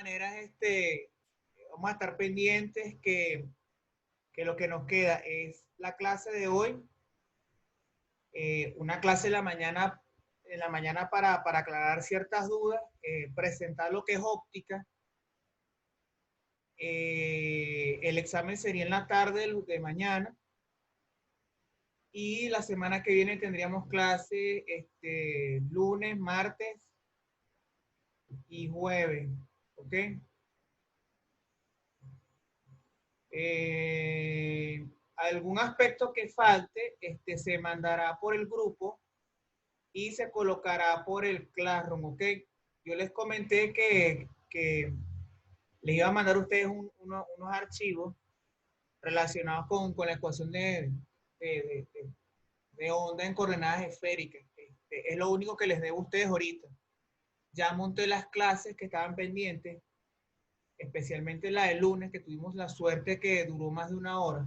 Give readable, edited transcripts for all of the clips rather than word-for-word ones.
maneras, vamos a estar pendientes que lo que nos queda es la clase de hoy, una clase en la mañana para aclarar ciertas dudas, presentar lo que es óptica. El examen sería en la tarde de mañana. Y la semana que viene tendríamos clase lunes, martes y jueves. ¿Ok? Algún aspecto que falte se mandará por el grupo y se colocará por el Classroom. ¿Ok? Yo les comenté que les iba a mandar a ustedes unos archivos relacionados con la ecuación de, de, de onda en coordenadas esféricas. Es lo único que les debo a ustedes ahorita. Ya monté las clases que estaban pendientes, especialmente la del lunes, que tuvimos la suerte que duró más de una hora.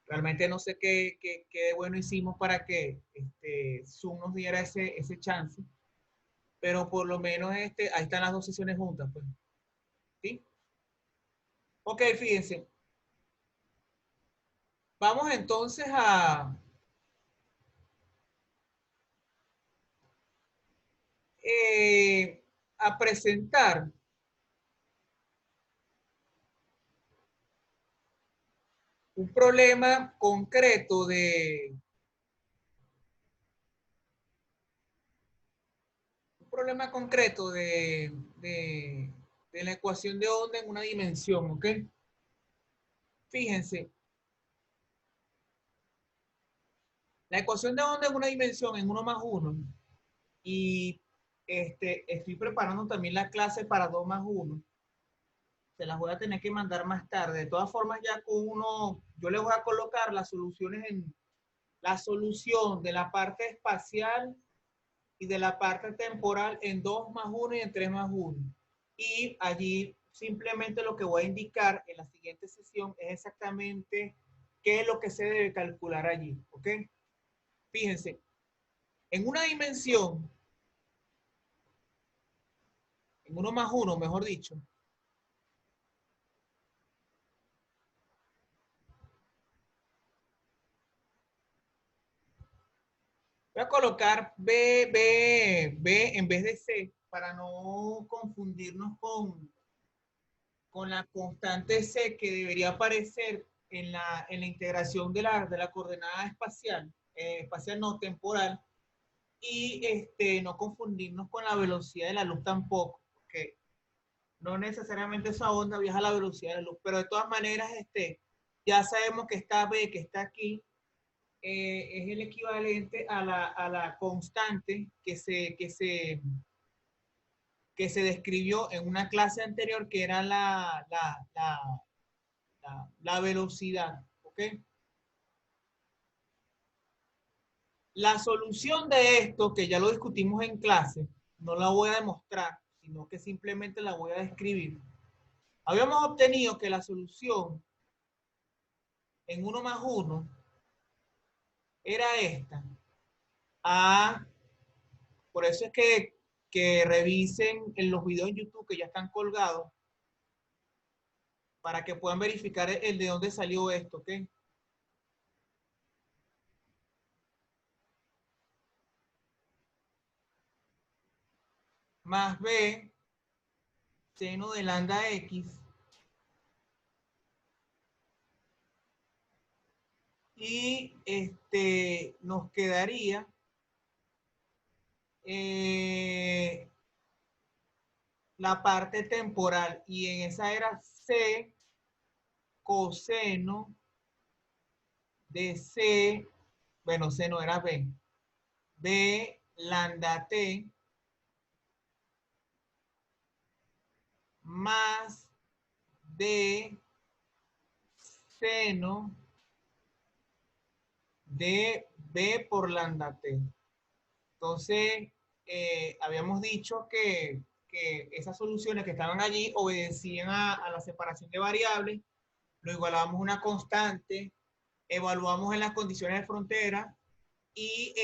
Realmente no sé qué de bueno hicimos para que Zoom nos diera ese chance, pero por lo menos ahí están las dos sesiones juntas. Pues. ¿Sí? Ok, fíjense. Vamos entonces a presentar un problema concreto de la ecuación de onda en una dimensión, ¿ok? Fíjense, la ecuación de onda en una dimensión en 1 más 1 y estoy preparando también la clase para 2 más 1. Se las voy a tener que mandar más tarde. De todas formas, ya con yo les voy a colocar las soluciones en la solución de la parte espacial y de la parte temporal en 2 más 1 y en 3 más 1. Y allí simplemente lo que voy a indicar en la siguiente sesión es exactamente qué es lo que se debe calcular allí. ¿Ok? Fíjense, en una dimensión, en 1 más 1, mejor dicho, voy a colocar B en vez de C para no confundirnos con la constante C que debería aparecer en la integración de la coordenada espacial, espacial no temporal, y no confundirnos con la velocidad de la luz tampoco, porque no necesariamente esa onda viaja a la velocidad de la luz, pero de todas maneras ya sabemos que esta B que está aquí es el equivalente a la constante que se describió en una clase anterior, que era la velocidad. ¿Ok? La solución de esto, que ya lo discutimos en clase, no la voy a demostrar, sino que simplemente la voy a describir. Habíamos obtenido que la solución en 1 más 1 era esta. Por eso es que revisen en los videos en YouTube que ya están colgados para que puedan verificar el de dónde salió esto, ¿ok? Más B seno de lambda X y nos quedaría la parte temporal y en esa era C coseno de C, bueno, C no era B lambda T más D seno de B por lambda T. Entonces, habíamos dicho que esas soluciones que estaban allí obedecían a la separación de variables, lo igualábamos a una constante, evaluamos en las condiciones de frontera y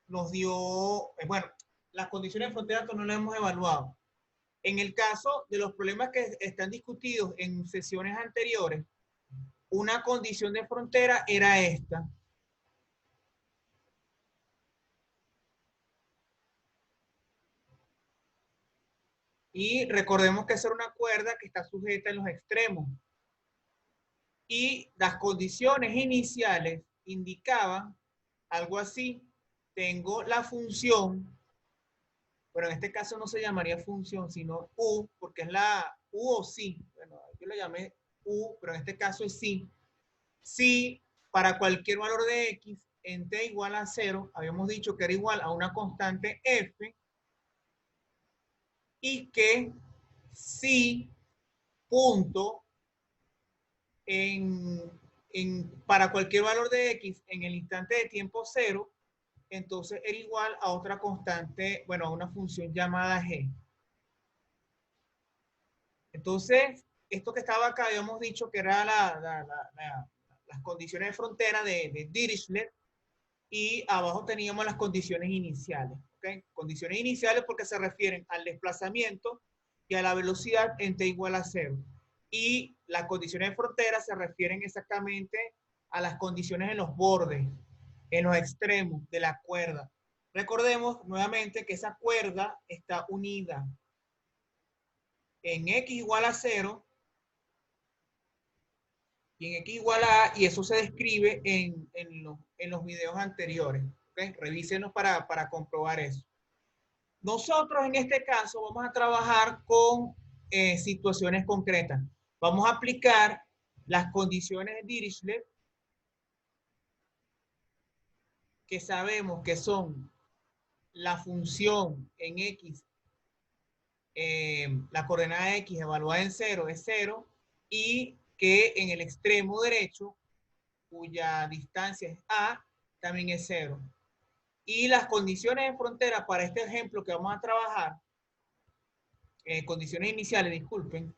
nos dio, bueno, las condiciones de frontera no las hemos evaluado. En el caso de los problemas que están discutidos en sesiones anteriores, una condición de frontera era esta. Y recordemos que esa era una cuerda que está sujeta en los extremos. Y las condiciones iniciales indicaban algo así. Tengo la función, pero en este caso no se llamaría función, sino U, porque es la U o sí. Bueno, yo lo llamé U, pero en este caso es sí. Si para cualquier valor de X en T igual a 0, habíamos dicho que era igual a una constante F, y que si punto para cualquier valor de X en el instante de tiempo 0, entonces era igual a otra constante, bueno, a una función llamada G. Entonces, esto que estaba acá, habíamos dicho que era las condiciones de frontera de Dirichlet, y abajo teníamos las condiciones iniciales. ¿Okay? Condiciones iniciales porque se refieren al desplazamiento y a la velocidad en t igual a 0. Y las condiciones de frontera se refieren exactamente a las condiciones en los bordes, en los extremos de la cuerda. Recordemos nuevamente que esa cuerda está unida en x igual a 0 y en x igual a A, y eso se describe en los videos anteriores. ¿Okay? Revísenos para comprobar eso. Nosotros en este caso vamos a trabajar con situaciones concretas. Vamos a aplicar las condiciones de Dirichlet, que sabemos que son la función en x, la coordenada x evaluada en 0 es 0, y que en el extremo derecho, cuya distancia es A, también es 0. Y las condiciones de frontera para este ejemplo que vamos a trabajar, condiciones iniciales, disculpen,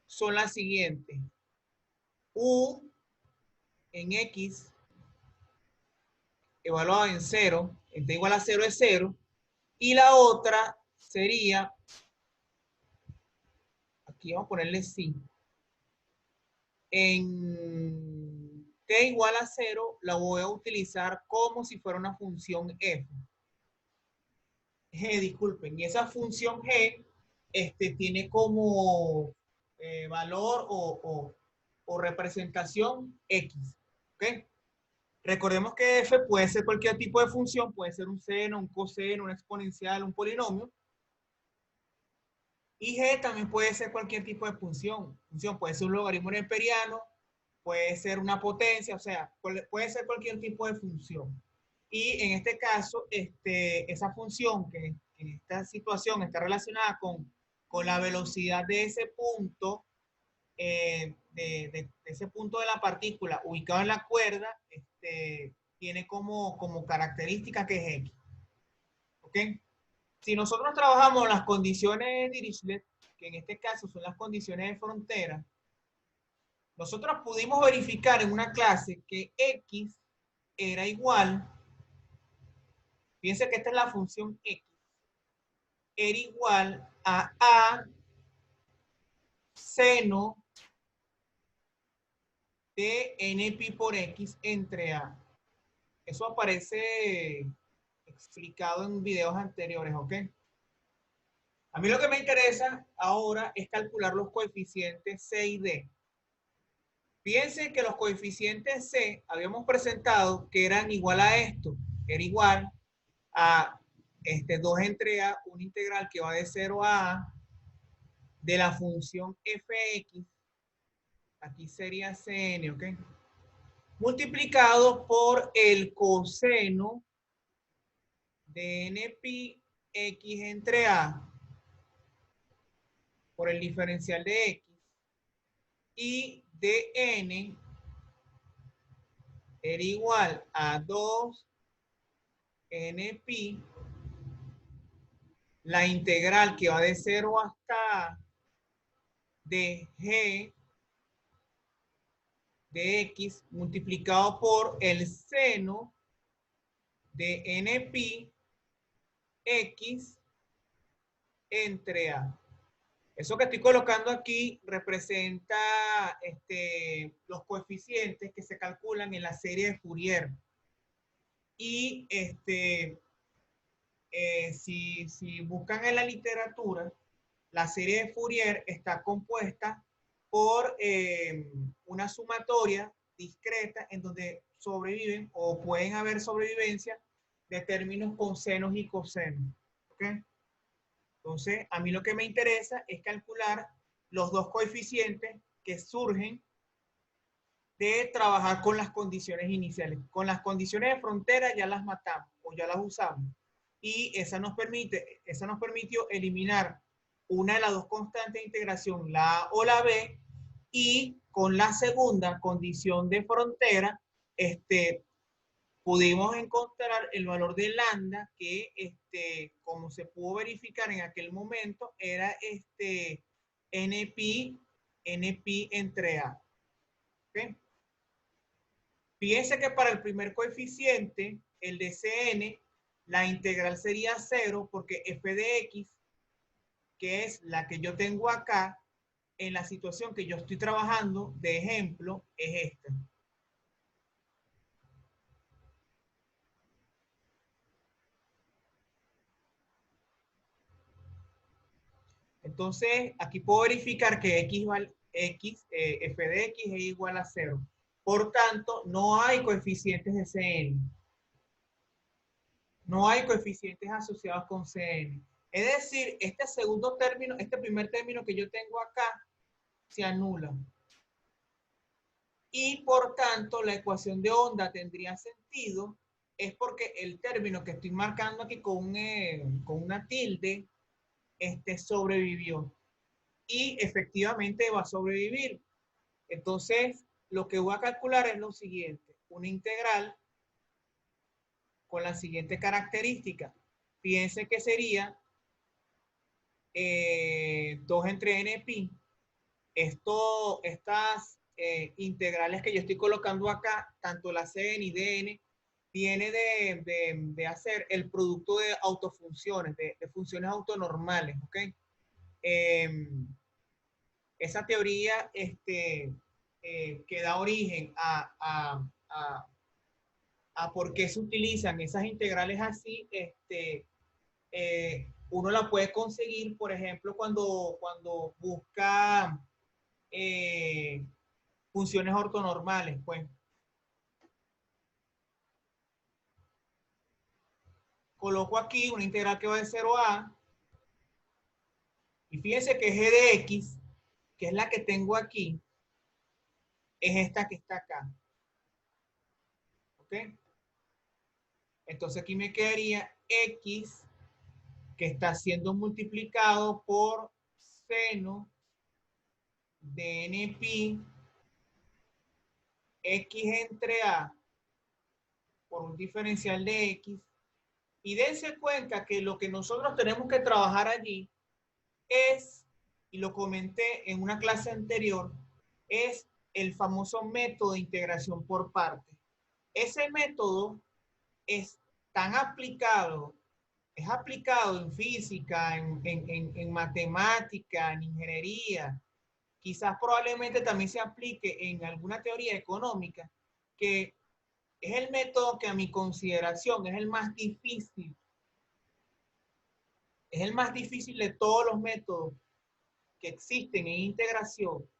son las siguientes. U en X evaluado en 0, en T igual a 0 es 0, y la otra sería, aquí vamos a ponerle sí, en T igual a 0 la voy a utilizar como si fuera una función F. Disculpen, y esa función G tiene como valor o representación X. ¿Okay? Recordemos que F puede ser cualquier tipo de función, puede ser un seno, un coseno, una exponencial, un polinomio. Y G también puede ser cualquier tipo de función. Puede ser un logaritmo neperiano, puede ser una potencia, o sea, puede ser cualquier tipo de función. Y en este caso, esa función que en esta situación está relacionada con la velocidad de ese punto, de ese punto de la partícula ubicado en la cuerda, tiene como característica que es X. ¿Ok? Si nosotros trabajamos las condiciones de Dirichlet, que en este caso son las condiciones de frontera, nosotros pudimos verificar en una clase que X era igual, fíjense que esta es la función X, era igual a seno de NP por X entre A. Eso aparece explicado en videos anteriores, ¿ok? A mí lo que me interesa ahora es calcular los coeficientes C y D. Fíjense que los coeficientes C habíamos presentado que eran igual a esto, era igual a 2 entre A, una integral que va de 0 a A, de la función fx, aquí sería Cn, ¿ok? Multiplicado por el coseno de npi x entre A, por el diferencial de x, y dn era igual a 2 npi, la integral que va de 0 hasta A de g de x multiplicado por el seno de npi x entre A. Eso que estoy colocando aquí representa los coeficientes que se calculan en la serie de Fourier. Y si buscan en la literatura, la serie de Fourier está compuesta por una sumatoria discreta en donde sobreviven o pueden haber sobrevivencia de términos con senos y cosenos. ¿Okay? Entonces, a mí lo que me interesa es calcular los dos coeficientes que surgen de trabajar con las condiciones iniciales. Con las condiciones de frontera ya las matamos o ya las usamos. Y esa nos permitió eliminar una de las dos constantes de integración, la A o la B, y con la segunda condición de frontera, pudimos encontrar el valor de lambda que, como se pudo verificar en aquel momento, era NP entre A. ¿Okay? Fíjense que para el primer coeficiente, el de Cn, la integral sería 0 porque f de x, que es la que yo tengo acá, en la situación que yo estoy trabajando, de ejemplo, es esta. Entonces, aquí puedo verificar que f de x es igual a 0. Por tanto, no hay coeficientes de Cn. No hay coeficientes asociados con Cn. Es decir, este segundo término, este primer término que yo tengo acá, se anula. Y por tanto, la ecuación de onda tendría sentido, es porque el término que estoy marcando aquí con una tilde, sobrevivió. Y efectivamente va a sobrevivir. Entonces, lo que voy a calcular es lo siguiente: una integral con la siguiente característica. Fíjense que sería 2 entre n-pi. Estas integrales que yo estoy colocando acá, tanto la Cn y Dn, viene de hacer el producto de autofunciones, de funciones autonormales. ¿Ok? Esa teoría que da origen a por qué se utilizan esas integrales así, uno la puede conseguir, por ejemplo, cuando busca funciones ortonormales. Pues coloco aquí una integral que va de 0 a, y fíjense que g de x, que es la que tengo aquí, es esta que está acá. ¿Ok? Entonces aquí me quedaría x, que está siendo multiplicado por seno de n-pi x entre a por un diferencial de x. Y dense cuenta que lo que nosotros tenemos que trabajar allí es, y lo comenté en una clase anterior, es el famoso método de integración por partes. Ese método es tan aplicado, es aplicado en física, en matemática, en ingeniería, quizás probablemente también se aplique en alguna teoría económica, que es el método que a mi consideración es el más difícil. Es el más difícil de todos los métodos que existen en integración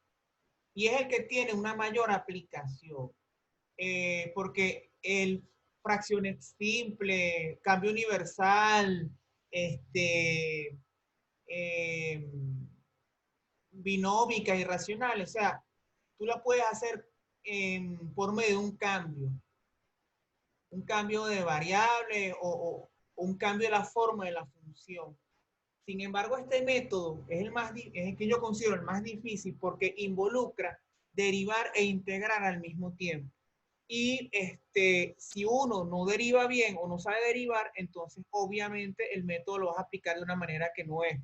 y es el que tiene una mayor aplicación. Porque el fracciones simple, cambio universal, eh, binómicas, irracionales, o sea, tú la puedes hacer por medio de un cambio de variable o un cambio de la forma de la función. Sin embargo, este método es el que yo considero el más difícil porque involucra derivar e integrar al mismo tiempo. Y si uno no deriva bien o no sabe derivar, entonces obviamente el método lo vas a aplicar de una manera que no es.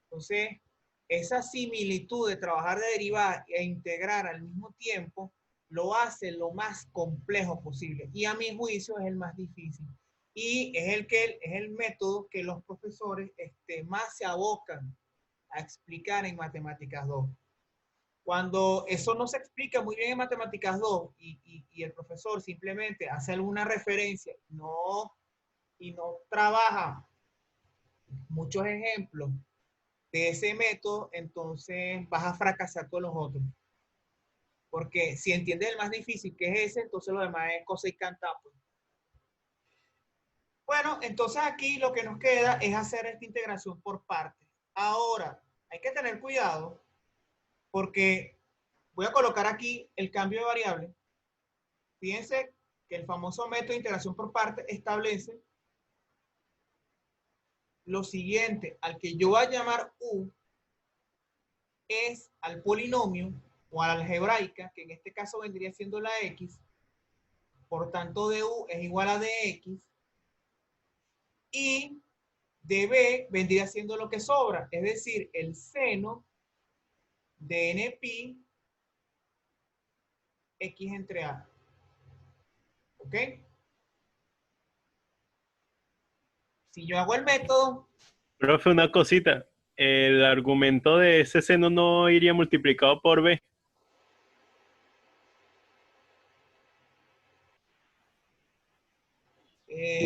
Entonces, esa similitud de trabajar de derivar e integrar al mismo tiempo lo hace lo más complejo posible. Y a mi juicio es el más difícil. y es el método que los profesores más se abocan a explicar en Matemáticas 2. Cuando eso no se explica muy bien en Matemáticas 2 y el profesor simplemente hace alguna referencia y no trabaja muchos ejemplos de ese método, entonces vas a fracasar con los otros. Porque si entiendes el más difícil, que es ese, entonces lo demás es cosa y canta. Pues. Bueno, entonces aquí lo que nos queda es hacer esta integración por partes. Ahora, hay que tener cuidado porque voy a colocar aquí el cambio de variable. Fíjense que el famoso método de integración por partes establece lo siguiente: al que yo voy a llamar U es al polinomio o a la algebraica, que en este caso vendría siendo la X, por tanto de U es igual a dx, y de B vendría siendo lo que sobra, es decir, el seno de npi x entre a. ¿Ok? Si yo hago el método... Profe, una cosita. El argumento de ese seno no iría multiplicado por B.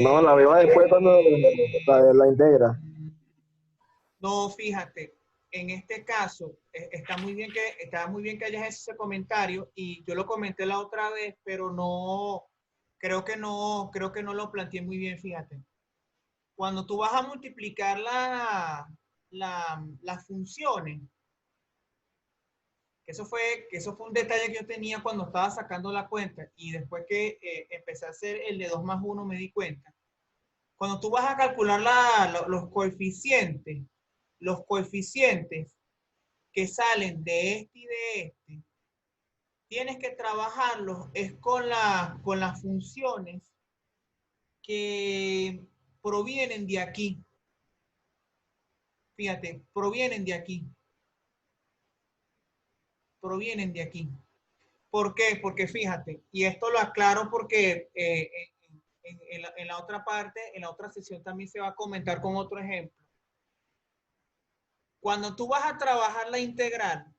No, la veo después cuando la integra. No, fíjate, en este caso está muy bien que hayas hecho ese comentario y yo lo comenté la otra vez, pero creo que no lo planteé muy bien, fíjate. Cuando tú vas a multiplicar las funciones, que eso fue un detalle que yo tenía cuando estaba sacando la cuenta y después que empecé a hacer el de 2 más 1 me di cuenta. Cuando tú vas a calcular los coeficientes que salen de este y de este, tienes que trabajarlos es con las funciones que provienen de aquí. Fíjate, provienen de aquí. Provienen de aquí. ¿Por qué? Porque fíjate, y esto lo aclaro porque en la otra parte, en la otra sesión también se va a comentar con otro ejemplo. Cuando tú vas a trabajar la integral,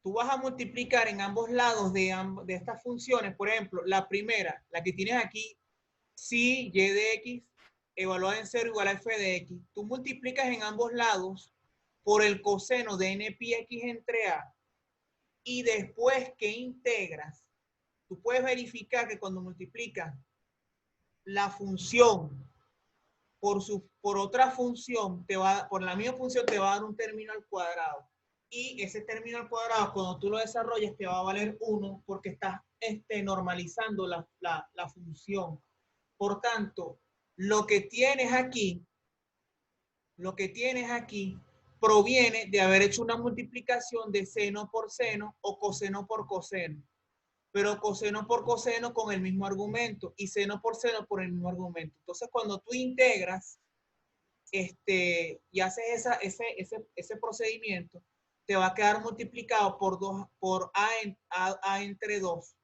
tú vas a multiplicar en ambos lados de estas funciones. Por ejemplo, la primera, la que tienes aquí, si y de x evaluada en 0 igual a f de x. Tú multiplicas en ambos lados por el coseno de n pi x entre a y después que integras, tú puedes verificar que cuando multiplicas la función por otra función, por la misma función te va a dar un término al cuadrado. Y ese término al cuadrado, cuando tú lo desarrolles, te va a valer 1 porque estás normalizando la función. Por tanto, lo que tienes aquí proviene de haber hecho una multiplicación de seno por seno o coseno por coseno. Pero coseno por coseno con el mismo argumento y seno por seno por el mismo argumento. Entonces, cuando tú integras y haces ese procedimiento, te va a quedar multiplicado por a entre 2.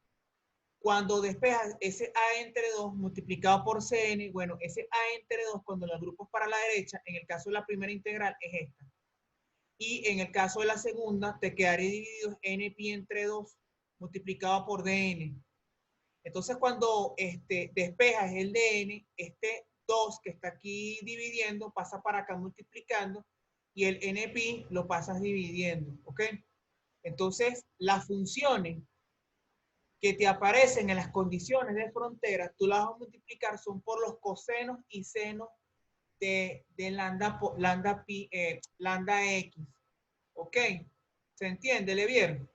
Cuando despejas ese a entre 2 multiplicado por cn, bueno, ese a entre 2 cuando lo agrupes para la derecha, en el caso de la primera integral es esta. Y en el caso de la segunda, te quedaría dividido n pi entre 2 multiplicado por dn. Entonces, cuando despejas el dn, 2 que está aquí dividiendo pasa para acá multiplicando y el npi lo pasas dividiendo, ¿ok? Entonces, las funciones que te aparecen en las condiciones de frontera, tú las vas a multiplicar son por los cosenos y senos de lambda x, ¿ok? ¿Se entiende, Levier?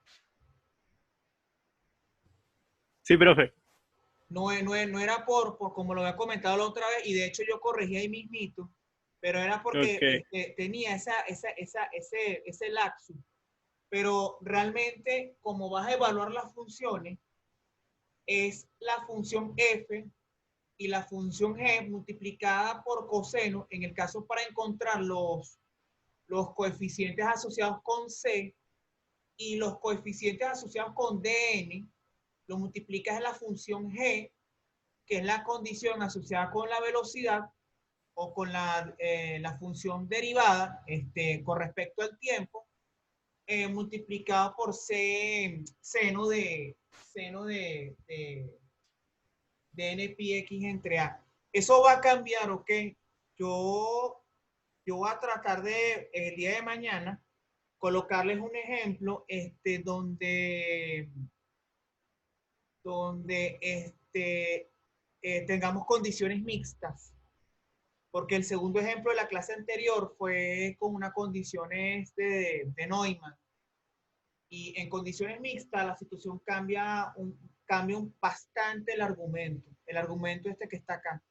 Sí, profe. No era por como lo había comentado la otra vez, y de hecho yo corregí ahí mismito, pero era porque Ok. tenía ese lapsus. Pero realmente, como vas a evaluar las funciones, es la función f y la función g multiplicada por coseno, en el caso para encontrar los coeficientes asociados con c y los coeficientes asociados con dn, lo multiplicas en la función g, que es la condición asociada con la velocidad o con la función derivada con respecto al tiempo, multiplicado por seno de NPX entre A. Eso va a cambiar, ¿ok? Yo voy a tratar de, el día de mañana, colocarles un ejemplo donde tengamos condiciones mixtas. Porque el segundo ejemplo de la clase anterior fue con una condiciones de Neumann. Y en condiciones mixtas la situación cambia bastante el argumento. El argumento que está acá.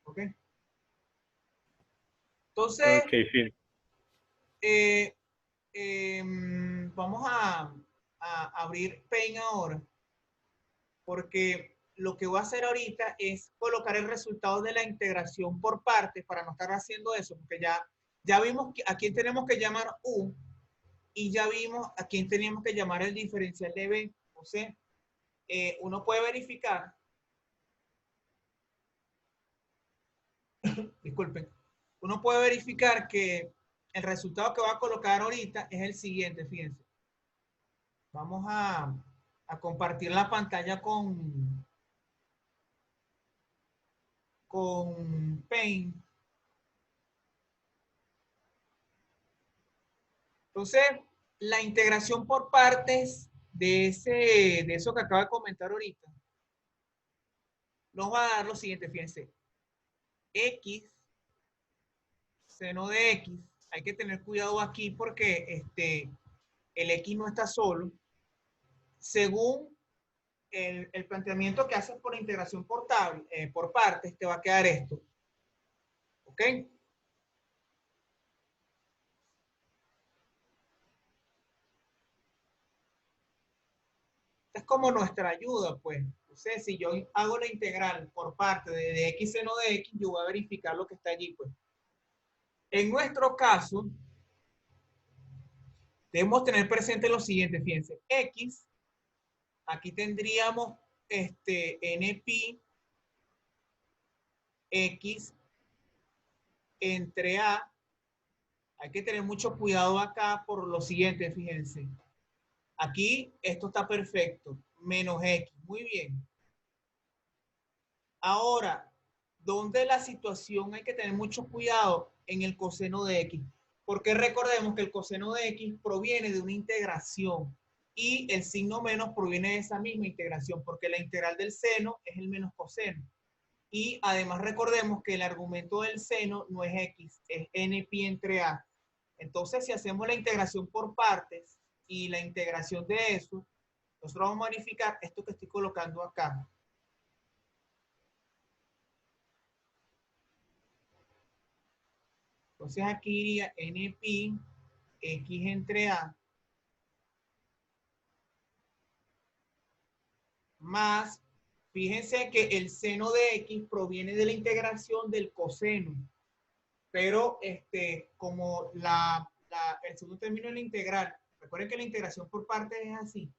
¿Ok? Entonces, Ok, fin. eh, vamos a abrir Paint ahora, porque lo que voy a hacer ahorita es colocar el resultado de la integración por partes para no estar haciendo eso, porque ya vimos a quién tenemos que llamar U y ya vimos a quién teníamos que llamar el diferencial de B. O sea, uno puede verificar, disculpen, uno puede verificar que el resultado que voy a colocar ahorita es el siguiente, fíjense. Vamos a compartir la pantalla con Paint. Entonces, la integración por partes de eso que acabo de comentar ahorita nos va a dar lo siguiente, fíjense. X, seno de X, hay que tener cuidado aquí porque el X no está solo. Según el planteamiento que haces por integración por partes, te va a quedar esto. ¿Ok? Es como nuestra ayuda, pues. Entonces, si yo hago la integral por parte de X seno de X, yo voy a verificar lo que está allí, pues. En nuestro caso, debemos tener presente lo siguiente, fíjense. X, aquí tendríamos NP X entre A. Hay que tener mucho cuidado acá por lo siguiente, fíjense. Aquí esto está perfecto. Menos X. Muy bien. Ahora, ¿dónde la situación hay que tener mucho cuidado? En el coseno de X. Porque recordemos que el coseno de X proviene de una integración y el signo menos proviene de esa misma integración, porque la integral del seno es el menos coseno. Y además recordemos que el argumento del seno no es X, es NP entre A. Entonces, si hacemos la integración por partes y la integración de eso, nosotros vamos a verificar esto que estoy colocando acá. Entonces aquí iría NP X entre A más, fíjense que el seno de X proviene de la integración del coseno, pero como el segundo término de la integral, recuerden que la integración por partes es así.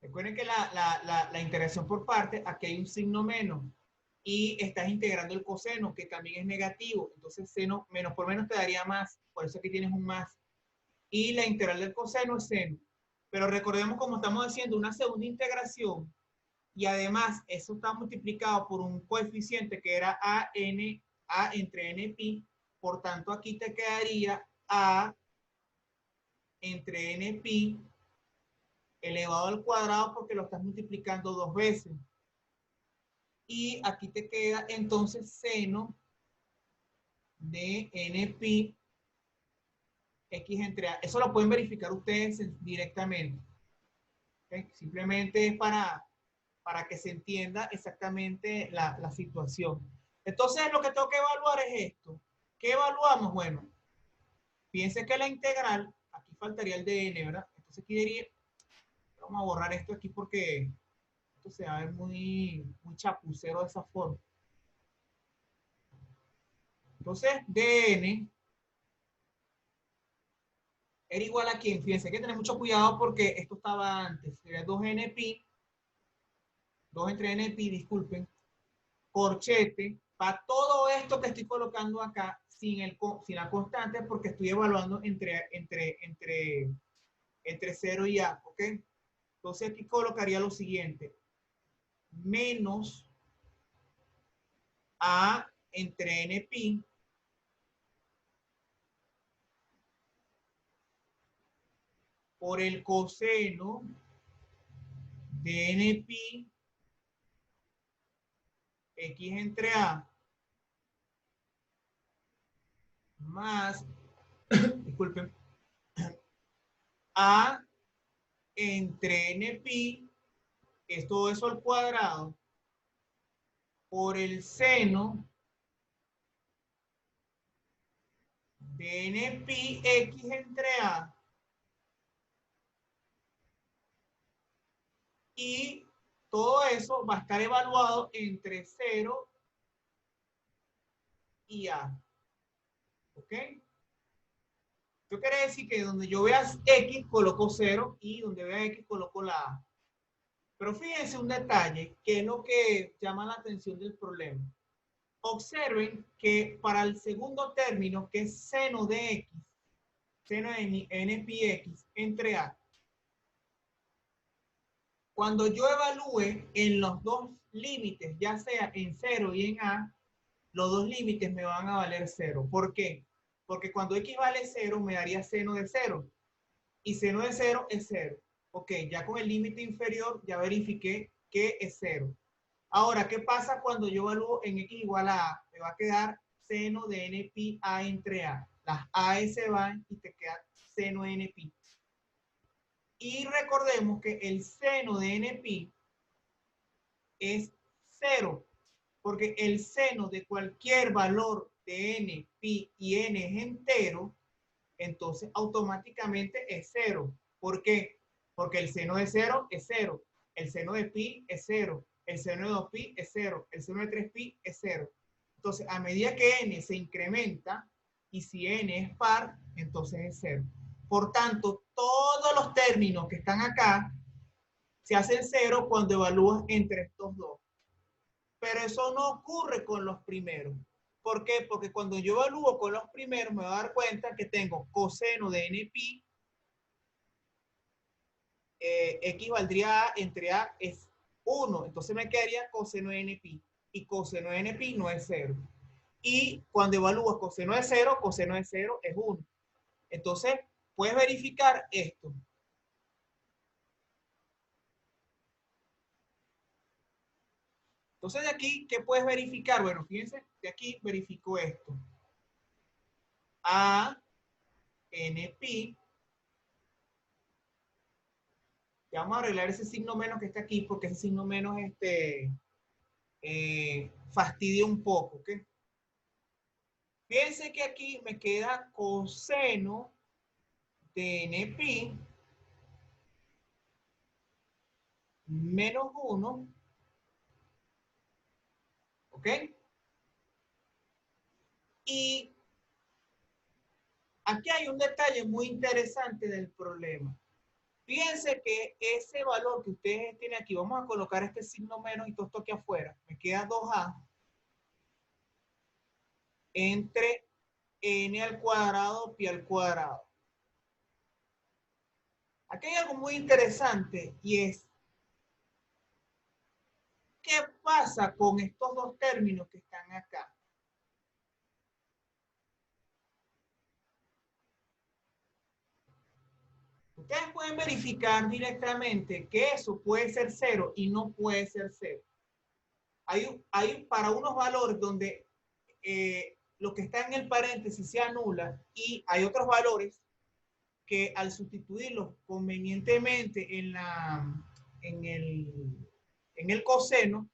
Recuerden que la integración por partes, aquí hay un signo menos y estás integrando el coseno, que también es negativo. Entonces, seno menos por menos te daría más, por eso aquí tienes un más. Y la integral del coseno es seno. Pero recordemos, como estamos haciendo una segunda integración, y además eso está multiplicado por un coeficiente que era A entre NP, por tanto aquí te quedaría A entre NP elevado al cuadrado porque lo estás multiplicando dos veces. Y aquí te queda entonces seno de NP X entre A. Eso lo pueden verificar ustedes directamente. ¿Okay? Simplemente es para que se entienda exactamente la situación. Entonces, lo que tengo que evaluar es esto. ¿Qué evaluamos? Bueno, piense que la integral, aquí faltaría el de n, ¿verdad? Entonces, aquí diría, vamos a borrar esto aquí porque esto se va a ver muy chapucero de esa forma. Entonces, dn era igual a quién. Fíjense, hay que tener mucho cuidado porque esto estaba antes. Sería 2npi, 2 entre np, disculpen, corchete, para todo esto que estoy colocando acá sin la constante porque estoy evaluando entre 0 y A, ¿ok? Entonces aquí colocaría lo siguiente, menos A entre npi por el coseno de npi x entre A más, disculpen, A entre npi, es todo eso al cuadrado, por el seno de npi x entre A, y todo eso va a estar evaluado entre 0 y A. ¿Ok? Eso quiere decir que donde yo vea X coloco 0 y donde vea X coloco la A. Pero fíjense un detalle que es lo que llama la atención del problema. Observen que para el segundo término, que es seno de X, seno de npx entre A, cuando yo evalúe en los dos límites, ya sea en 0 y en A, los dos límites me van a valer 0. ¿Por qué? Porque cuando X vale 0, me daría seno de 0. Y seno de 0 es 0. Ok, ya con el límite inferior ya verifiqué que es 0. Ahora, ¿qué pasa cuando yo evalúo en X igual a A? Me va a quedar seno de npi A entre A. Las A se van y te queda seno de npi. Y recordemos que el seno de npi es 0, porque el seno de cualquier valor de n, pi y n es entero, entonces automáticamente es 0. ¿Por qué? Porque el seno de 0 es 0, el seno de pi es 0, el seno de 2pi es 0, el seno de 3pi es 0. Entonces, a medida que n se incrementa, y si n es par, entonces es 0. Por tanto, todos los términos que están acá se hacen 0 cuando evalúas entre estos dos. Pero eso no ocurre con los primeros. ¿Por qué? Porque cuando yo evalúo con los primeros me voy a dar cuenta que tengo coseno de npi, x valdría A entre A es 1, entonces me quedaría coseno de npi, y coseno de npi no es 0. Y cuando evalúo coseno de 0 es 1. Entonces, puedes verificar esto. Entonces, de aquí, ¿qué puedes verificar? Bueno, fíjense, de aquí verifico esto. A npi. Ya vamos a arreglar ese signo menos que está aquí, porque ese signo menos fastidia un poco, ¿ok? Fíjense que aquí me queda coseno de npi menos 1, ¿ok? Y aquí hay un detalle muy interesante del problema. Fíjense que ese valor que ustedes tienen aquí, vamos a colocar este signo menos y todo esto aquí afuera, me queda 2a entre n al cuadrado pi al cuadrado. Aquí hay algo muy interesante y es, ¿qué pasa con estos dos términos que están acá? Ustedes pueden verificar directamente que eso puede ser 0 y no puede ser 0. Hay para unos valores donde lo que está en el paréntesis se anula, y hay otros valores que al sustituirlos convenientemente en el coseno,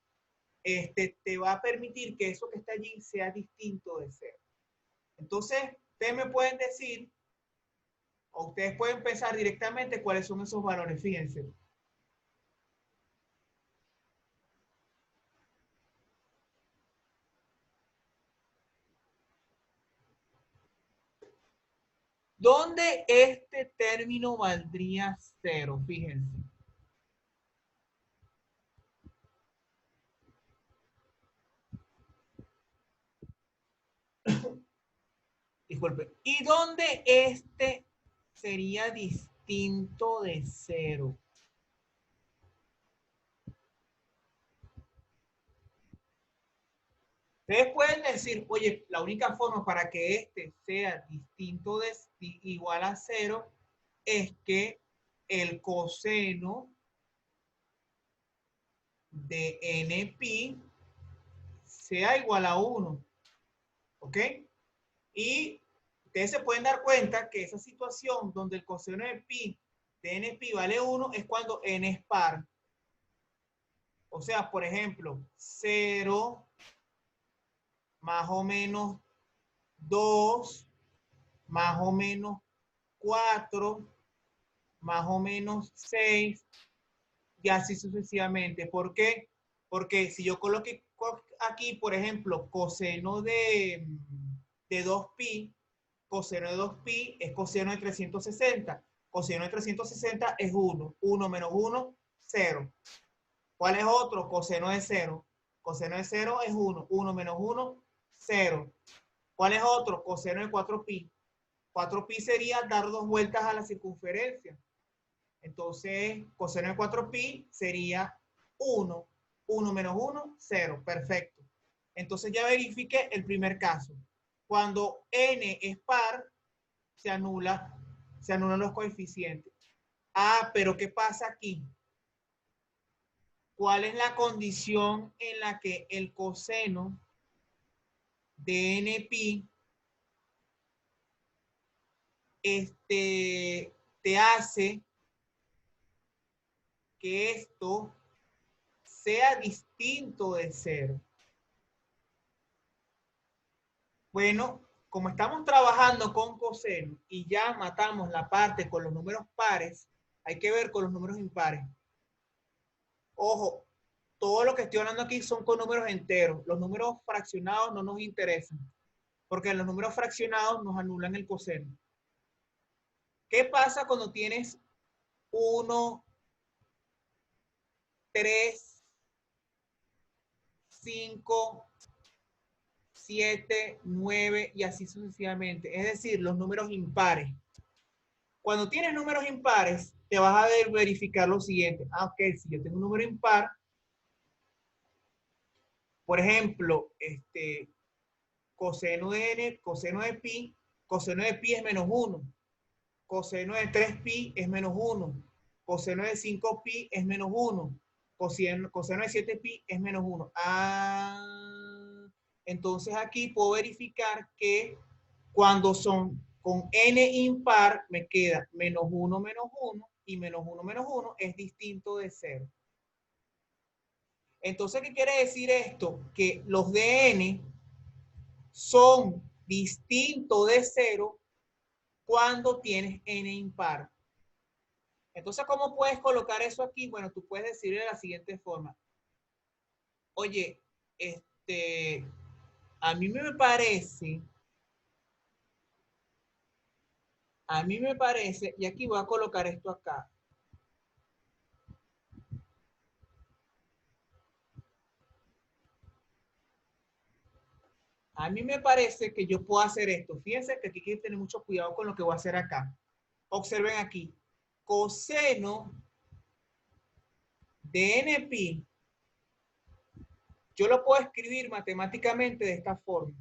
te va a permitir que eso que está allí sea distinto de 0. Entonces, ustedes me pueden decir, o ustedes pueden pensar directamente cuáles son esos valores. Fíjense. ¿Dónde este término valdría 0? Fíjense. Disculpe. ¿Y dónde este sería distinto de 0? Ustedes pueden decir, oye, la única forma para que este sea distinto de igual a 0 es que el coseno de npi sea igual a 1. ¿Ok? Y ustedes se pueden dar cuenta que esa situación donde el coseno de pi de npi vale 1 es cuando n es par. O sea, por ejemplo, 0 más o menos 2 más o menos 4 más o menos 6 y así sucesivamente. ¿Por qué? Porque si yo coloqué aquí, por ejemplo, coseno de 2pi, coseno de 2pi es coseno de 360. Coseno de 360 es 1. 1 menos 1, 0. ¿Cuál es otro? Coseno de 0. Coseno de 0 es 1. 1 menos 1, 0. ¿Cuál es otro? Coseno de 4pi. 4pi sería dar 2 vueltas a la circunferencia. Entonces, coseno de 4pi sería 1. 1 menos 1, 0. Perfecto. Entonces ya verifique el primer caso. Cuando n es par, se anulan los coeficientes. Ah, pero ¿qué pasa aquí? ¿Cuál es la condición en la que el coseno de npi te hace que esto sea distinto de 0? Bueno, como estamos trabajando con coseno y ya matamos la parte con los números pares, hay que ver con los números impares. Ojo, todo lo que estoy hablando aquí son con números enteros. Los números fraccionados no nos interesan, porque los números fraccionados nos anulan el coseno. ¿Qué pasa cuando tienes 1, 3, 5, 7, 9 y así sucesivamente? Es decir, los números impares. Cuando tienes números impares, te vas a verificar lo siguiente. Ah, ok, si yo tengo un número impar, por ejemplo, coseno de n, coseno de pi es menos 1. Coseno de 3pi es menos 1. Coseno de 5pi es menos 1. Coseno de 7pi es menos 1. Ah, entonces aquí puedo verificar que cuando son con n impar, me queda menos 1 y menos 1 es distinto de 0. Entonces, ¿qué quiere decir esto? Que los de n son distintos de 0 cuando tienes n impar. Entonces, ¿cómo puedes colocar eso aquí? Bueno, tú puedes decirle de la siguiente forma. Oye, a mí me parece, y aquí voy a colocar esto acá. A mí me parece que yo puedo hacer esto. Fíjense que aquí hay que tener mucho cuidado con lo que voy a hacer acá. Observen aquí. Coseno de npi, yo lo puedo escribir matemáticamente de esta forma.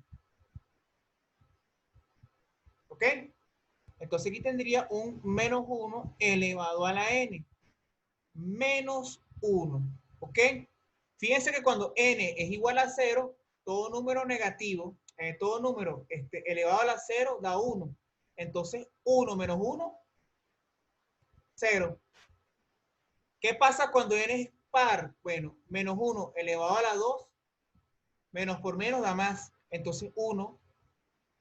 ¿Ok? Entonces aquí tendría un menos 1 elevado a la n. Menos 1. ¿Ok? Fíjense que cuando n es igual a 0, todo número negativo, todo número elevado a la 0 da 1. Entonces 1 menos 1, 0. ¿Qué pasa cuando n es par? Bueno, menos 1 elevado a la 2, menos por menos da más. Entonces 1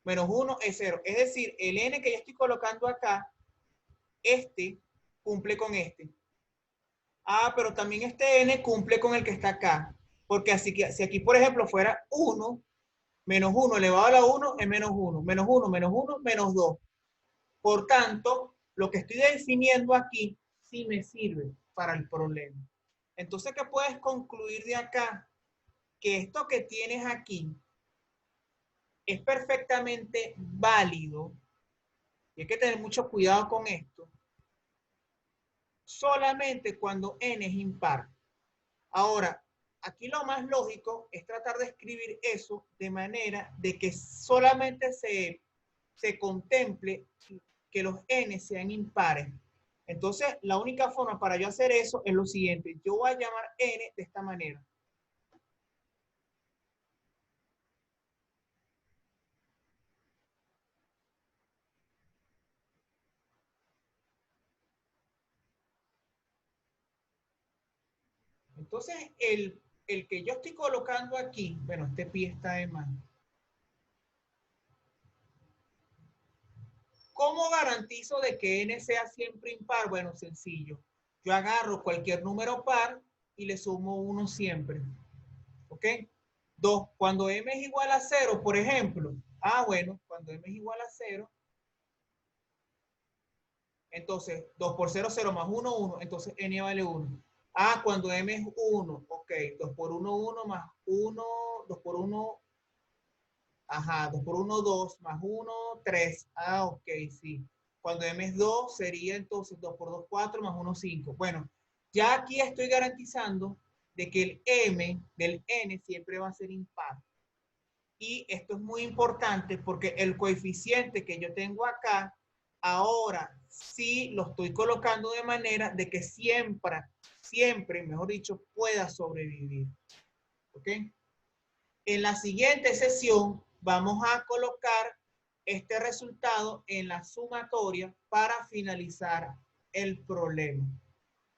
menos 1 es 0. Es decir, el n que yo estoy colocando acá, cumple con este. Ah, pero también este n cumple con el que está acá. Porque así que si aquí, por ejemplo, fuera 1, menos 1 elevado a la 1 es menos 1. Menos 1, menos 1, menos 2. Por tanto, lo que estoy definiendo aquí sí me sirve para el problema. Entonces, ¿qué puedes concluir de acá? Que esto que tienes aquí es perfectamente válido, y hay que tener mucho cuidado con esto, solamente cuando n es impar. Ahora, aquí lo más lógico es tratar de escribir eso de manera de que solamente se contemple que los n sean impares. Entonces, la única forma para yo hacer eso es lo siguiente. Yo voy a llamar n de esta manera. Entonces, el que yo estoy colocando aquí, bueno, este pie está de más. ¿Cómo garantizo de que n sea siempre impar? Bueno, sencillo. Yo agarro cualquier número par y le sumo 1 siempre. ¿Ok? 2. Cuando m es igual a 0, por ejemplo. Bueno, cuando m es igual a 0, entonces 2 por 0, 0 más 1, 1. Entonces n vale 1. Cuando m es 1. Ok, 2 por 1, 1 más 1, 2 por 1. 2 por 1, 2, más 1, 3. Ok, sí. Cuando m es 2, sería entonces 2 por 2, 4, más 1, 5. Bueno, ya aquí estoy garantizando de que el m del n siempre va a ser impar. Y esto es muy importante porque el coeficiente que yo tengo acá, ahora sí lo estoy colocando de manera de que siempre, mejor dicho, pueda sobrevivir. ¿Ok? En la siguiente sesión vamos a colocar este resultado en la sumatoria para finalizar el problema.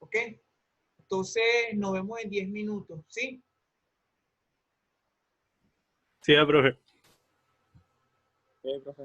¿Ok? Entonces nos vemos en 10 minutos. ¿Sí? Sí, profe. Sí, profe.